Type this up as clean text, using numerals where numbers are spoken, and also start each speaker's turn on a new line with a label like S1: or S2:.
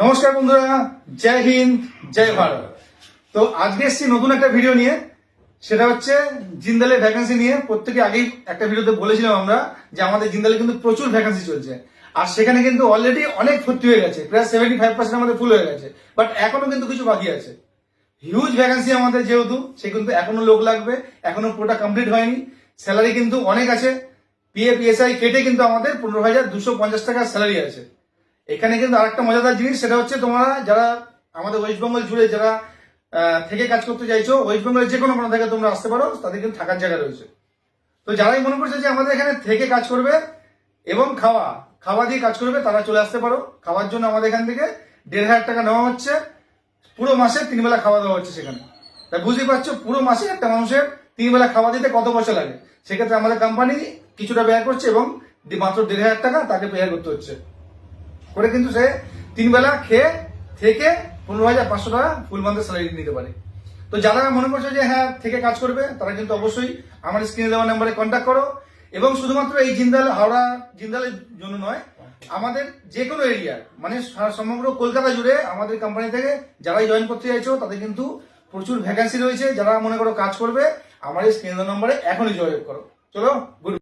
S1: নমস্কার বন্ধুরা, জয় হিন্দ, জয় ভারত। তো আজকে এসেছি নতুন একটা ভিডিও নিয়ে, সেটা হচ্ছে জিন্দালের ভ্যাকেন্সি নিয়ে। প্রত্যেকে আগেই একটা ভিডিওতে বলেছিলাম আমরা যে আমাদের জিন্দালে কিন্তু প্রচুর ভ্যাকেন্সি চলছে, আর সেখানে কিন্তু অলরেডি অনেক ভর্তি হয়ে গেছে, প্রায় 75% আমাদের ফুল হয়ে গেছে, বাট এখনো কিন্তু কিছু বাকি আছে। হিউজ ভ্যাকেন্সি আমাদের, যেহেতু সে কিন্তু এখনো লোক লাগবে, এখনো পুরোটা কমপ্লিট হয়নি। স্যালারি কিন্তু অনেক আছে, পিএফ কেটে কিন্তু আমাদের 15,250 টাকা স্যালারি আছে। এখানে কিন্তু আরেকটা মজাদার জিনিস, সেটা হচ্ছে তোমরা যারা আমাদের ওয়েস্ট বেঙ্গল জুড়ে যারা থেকে কাজ করতে চাইছো, ওয়েস্ট বেঙ্গলের যে কোনো প্রান্ত থেকে তোমরা আসতে পারো, তাদের কিন্তু থাকার জায়গা রয়েছে। তো যারাই মনে করছে যে আমাদের এখানে থেকে কাজ করবে এবং খাওয়া দিয়ে কাজ করবে, তারা চলে আসতে পারো। খাওয়ার জন্য আমাদের এখান থেকে 1,500 টাকা নেওয়া হচ্ছে, পুরো মাসে 3 বেলা খাওয়া দাওয়া হচ্ছে সেখানে। তাই বুঝতেই পারছো পুরো মাসে একটা মানুষের 3 বেলা খাওয়া দিতে কত পয়সা লাগে। সেক্ষেত্রে আমাদের কোম্পানি কিছুটা ব্যয় করছে এবং মাত্র 1,500 টাকা তাকে ব্যয় করতে হচ্ছে করে, কিন্তু সে 3 বেলা খেয়ে থেকে 15,500 টাকা ফুল মান্থের স্যালারি নিতে পারে। তো যারা মনে করছে যে হ্যাঁ থেকে কাজ করবে, তারা কিন্তু অবশ্যই আমার স্ক্রিনে দেওয়া নাম্বারে কন্ট্যাক্ট করো। এবং শুধুমাত্র এই জিন্দাল হাওড়া জিন্দালের জন্য নয়, আমাদের যে কোনো এরিয়া মানে সমগ্র কলকাতা জুড়ে আমাদের কোম্পানি থেকে যারাই জয়েন করতে চাইছো, তাদের কিন্তু প্রচুর ভ্যাকেন্সি রয়েছে। যারা মনে করো কাজ করবে, আমার এই স্ক্রিনে দেওয়া নাম্বারে এখনই যোগাযোগ করো। চলো, গুড।